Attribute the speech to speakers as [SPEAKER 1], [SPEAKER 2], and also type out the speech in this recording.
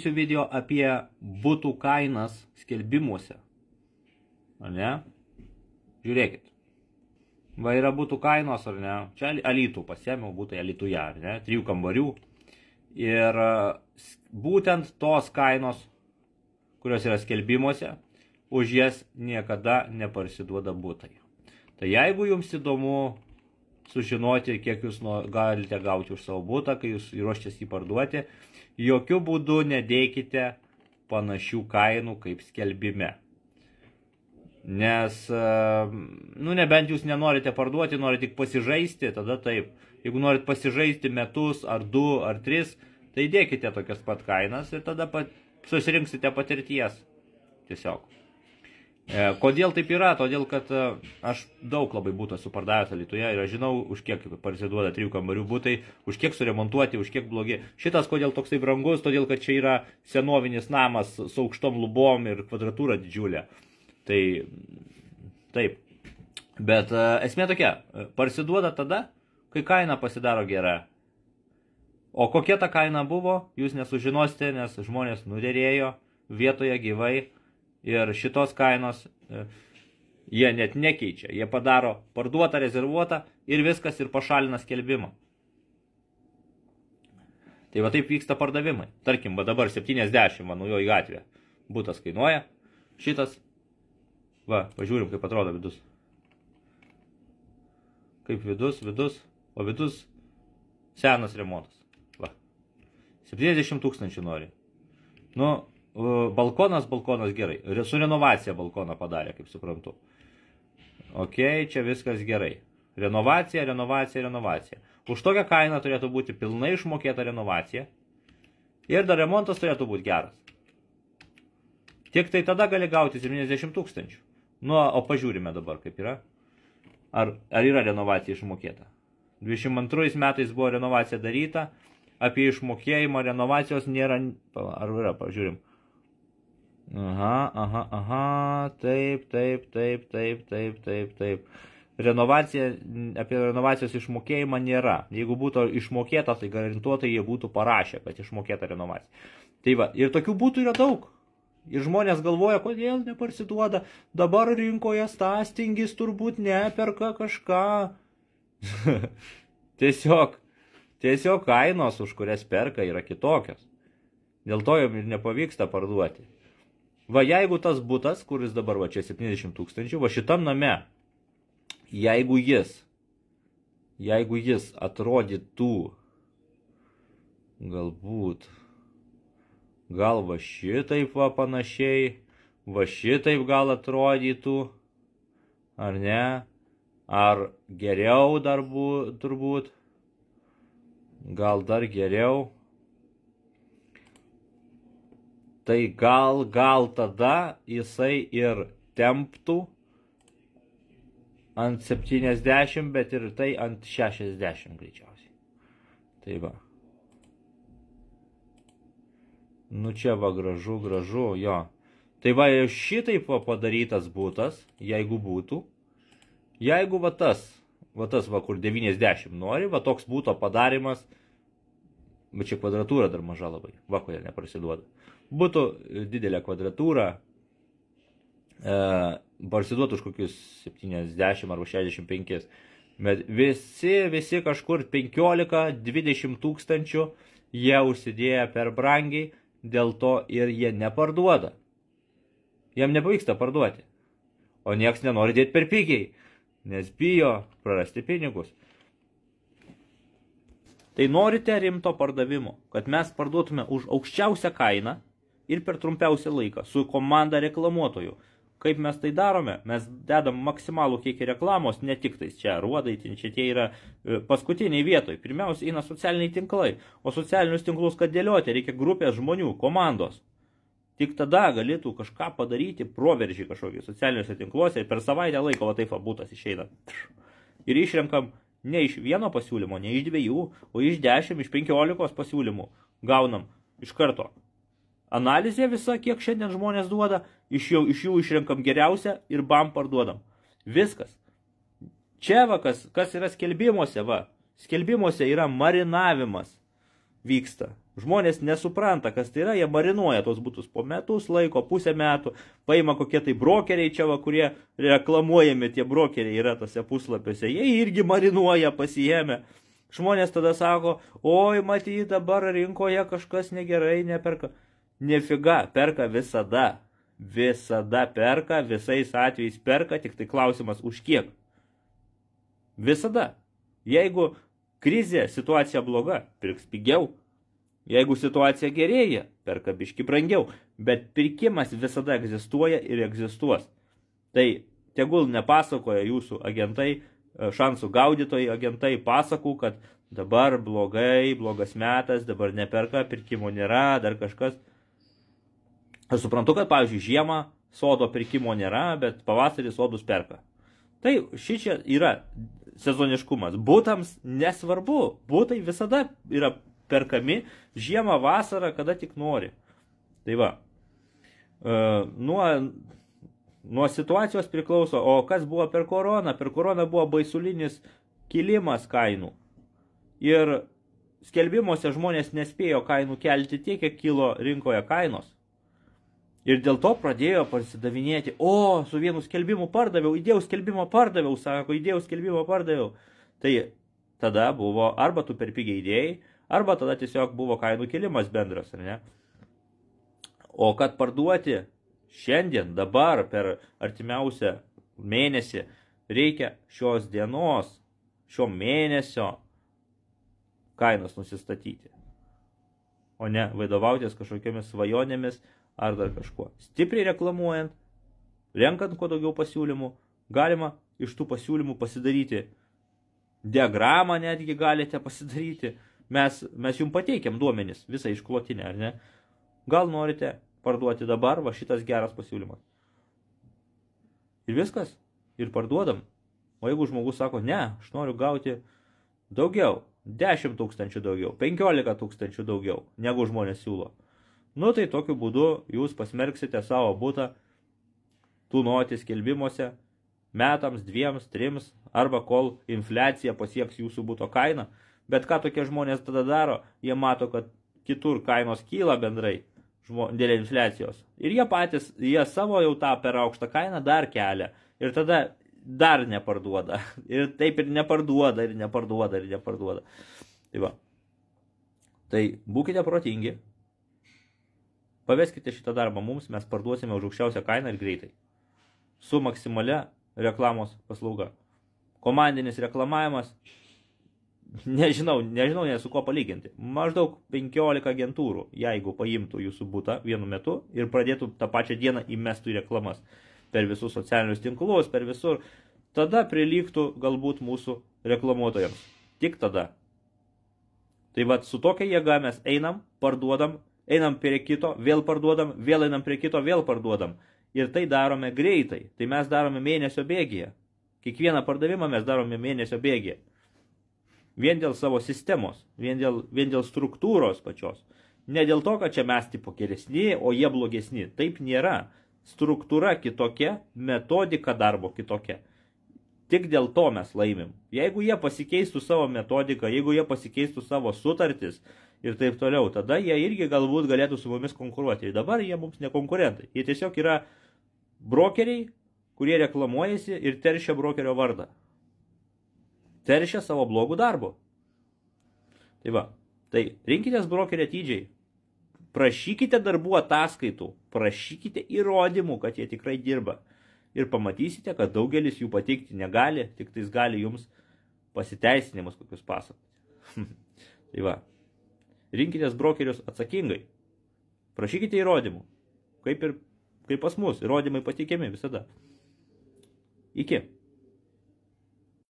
[SPEAKER 1] Video apie butų kainas skelbimuose. Ar ne? Žiūrėkit. Va yra butų kainos, ar ne? Čia Alytų pasiėmiau, butai Alytuje, ar ne? 3 kambarių. Ir būtent tos kainos, kurios yra skelbimuose, už jas niekada neparsiduoda butai. Tai jeigu jums įdomu sužinoti, kiek jūs galite gauti už savo butą, kai jūs ruošiatės jį parduoti, jokių būdų nedėkite panašių kainų kaip skelbime. Nes, nebent jūs nenorite parduoti, norite tik pasižaisti, tada taip. Jeigu norit pasižaisti metus, ar 2, ar 3, tai dėkite tokias pat kainas ir tada susirinksite patirties. Tiesiog. Kodėl taip yra? Todėl, kad aš daug labai būtų esu pardavęs Alytuje ir aš žinau, už kiek parsiduoda 3 kambarių butai, už kiek suremontuoti, už kiek blogi. Šitas kodėl toksai brangus? Todėl, kad čia yra senovinis namas su aukštom lubom ir kvadratūra didžiulė. Tai taip. Bet esmė tokia, parsiduoda tada, kai kaina pasidaro gera. O kokia ta kaina buvo, jūs nesužinosite, nes žmonės nuderėjo vietoje gyvai. Ir šitos kainos jie net nekeičia. Jie padaro parduotą, rezervuotą ir viskas ir pašalina skelbimą. Tai va taip vyksta pardavimai. Tarkim, va dabar 70, va naujoji gatvė. Butas kainuoja. Šitas. Va, pažiūrim, kaip atrodo vidus. Kaip vidus. O vidus senas remontas. Va. 70 000 nori. Nu, balkonas gerai. Su renovacija balkoną padarė, kaip suprantu. Ok, čia viskas gerai. Renovacija. Už tokią kainą turėtų būti pilnai išmokėta renovacija. Ir dar remontas turėtų būti geras. Tik tai tada gali gauti 70 000. Nu, o pažiūrime dabar, kaip yra. Ar yra renovacija išmokėta? 22 metais buvo renovacija daryta. Apie išmokėjimą renovacijos nėra. Ar yra, pažiūrim. Aha, taip. Renovacija, apie renovacijos išmokėjimą nėra. Jeigu būtų išmokėta, tai garantuotai jie būtų parašę, kad išmokėta renovacija. Tai va, ir tokių būtų yra daug. Ir žmonės galvoja, kodėl neparsiduoda. Dabar rinkoje sąstingis turbūt neperka kažką. Tiesiog kainos, už kurias perka, yra kitokios. Dėl to jam ir nepavyksta parduoti. Va, jeigu tas butas, kuris dabar va čia 70 000, va šitam name, jeigu jis atrodytų, gal va šitaip va panašiai, va šitaip gal atrodytų, ar ne, ar geriau dar turbūt, gal dar geriau. Tai gal tada jisai ir temptų ant 70, bet ir tai ant 60 greičiausiai. Tai va. Nu čia va gražu, jo. Tai va šitaip va padarytas butas, jeigu būtų. Jeigu va tas va kur 90 nori, va toks būto padarimas. Bet čia kvadratūra dar maža labai. Va kodėl neparsiduoda. Būtų didelė kvadratūra, parsiduotų už kokius 70 arba 65, bet visi kažkur 15-20 000 jie užsidėję per brangiai, dėl to ir jie neparduoda. Jam nepavyksta parduoti, o nieks nenori dėti per pigiai, nes bijo prarasti pinigus. Tai norite rimto pardavimo, kad mes parduotume už aukščiausią kainą ir per trumpiausią laiką, su komanda reklamuotojų. Kaip mes tai darome? Mes dedam maksimalų kiekį reklamos, ne tik tais čia ruodai, čia tie yra paskutiniai vietoj. Pirmiausia, eina socialiniai tinklai, o socialinius tinklus, kad dėlioti, reikia grupės žmonių, komandos. Tik tada galėtų kažką padaryti, proveržį kažkokį socialiniuose tinkluose ir per savaitę laiko, va taip būtas išeina. Ir išrenkam ne iš vieno pasiūlymo, ne iš 2, o iš 10, iš 15 pasiūlymų gaunam iš karto. Analizė visa, kiek šiandien žmonės duoda, iš jų išrenkam geriausią ir bam parduodam. Viskas. Čia va, kas yra skelbimuose, va. Skelbimuose yra marinavimas vyksta. Žmonės nesupranta, kas tai yra, jie marinuoja tos būtus po metus laiko, pusę metų, paima kokie tai brokeriai čia, va, kurie reklamuojami, tie brokeriai yra tose puslapiuose, jie irgi marinuoja, pasijėmė. Žmonės tada sako, oi, matyt, dabar rinkoje kažkas negerai, neperka. Nefiga, perka visada. Visada perka, visais atvejais perka, tik tai klausimas už kiek. Visada. Jeigu krizė, situacija bloga, pirks pigiau. Jeigu situacija gerėja, perka biški brangiau, bet pirkimas visada egzistuoja ir egzistuos. Tai tegul nepasakoja jūsų agentai, šansų gaudytojai agentai pasakų, kad dabar blogai, blogas metas, dabar neperka, pirkimo nėra, dar kažkas. Aš suprantu, kad, pavyzdžiui, žiemą sodo pirkimo nėra, bet pavasarį sodus perka. Tai šičia yra sezoniškumas. Būtams nesvarbu, būtai visada yra perkami žiemą, vasarą, kada tik nori. Tai va, nuo situacijos priklauso, o kas buvo per koroną? Per koroną buvo baisulinis kilimas kainų. Ir skelbimuose žmonės nespėjo kainų kelti tiek, kiek kilo rinkoje kainos. Ir dėl to pradėjo parsidavinėti, o, su vienu skelbimu pardaviau, įdėjau skelbimą pardaviau, sako, įdėjau skelbimą pardaviau. Tai tada buvo, arba tu per pigiai įdėjai, arba tada tiesiog buvo kainų kilimas bendras, ar ne? O kad parduoti šiandien, dabar, per artimiausią mėnesį, reikia šios dienos, šio mėnesio kainos nusistatyti. O ne vadovautis kažkokiamis svajonėmis ar dar kažkuo. Stipriai reklamuojant, renkant kuo daugiau pasiūlymų, galima iš tų pasiūlymų pasidaryti diagramą, netgi galite pasidaryti. Mes jums pateikiam duomenis, visą išklotinę, ar ne? Gal norite parduoti dabar, va šitas geras pasiūlymas. Ir viskas, ir parduodam. O jeigu žmogus sako, ne, aš noriu gauti daugiau, 10 000 daugiau, 15 000 daugiau, negu žmonės siūlo. Nu tai tokiu būdu jūs pasmerksite savo butą tūnoti skelbimuose metams, 2, 3, arba kol infliacija pasieks jūsų buto kainą. Bet ką tokie žmonės tada daro? Jie mato, kad kitur kainos kyla bendrai dėl infliacijos. Ir jie patys, jie savo jau tą per aukštą kainą dar kelia. Ir tada dar neparduoda. Ir taip ir neparduoda, ir neparduoda, ir neparduoda. Tai va. Tai būkite protingi. Paveskite šitą darbą mums, mes parduosime už aukščiausią kainą ir greitai. Su maksimalia reklamos paslauga. Komandinis reklamavimas, nežinau su ko palyginti. Maždaug 15 agentūrų, jeigu paimtų jūsų butą vienu metu ir pradėtų tą pačią dieną įmestų į reklamas per visus socialinius tinklus, per visur, tada prilygtų galbūt mūsų reklamuotojams. Tik tada. Tai vat su tokia jėga mes einam, parduodam, einam prie kito, vėl parduodam, vėl einam prie kito, vėl parduodam. Ir tai darome greitai. Tai mes darome mėnesio bėgyje. Kiekvieną pardavimą mes darome mėnesio bėgyje. Vien dėl savo sistemos, vien dėl struktūros pačios. Ne dėl to, kad čia mes tipo geresni, o jie blogesni. Taip nėra. Struktūra kitokia, metodika darbo kitokia. Tik dėl to mes laimim. Jeigu jie pasikeistų savo metodiką, jeigu jie pasikeistų savo sutartis ir taip toliau, tada jie irgi galbūt galėtų su mumis konkuruoti. Ir dabar jie mums ne konkurentai. Jie tiesiog yra brokeriai, kurie reklamuojasi ir teršia brokerio vardą. Teršia savo blogų darbo. Tai va, tai rinkitės brokerį atidžiai. Prašykite darbų ataskaitų, prašykite įrodymų, kad jie tikrai dirba. Ir pamatysite, kad daugelis jų pateikti negali, tik tais gali jums pasiteisinimus kokius pasakoti. Tai va, rinkitės brokerius atsakingai. Prašykite įrodymų. Kaip pas mus, įrodymai pateikiami visada. Iki.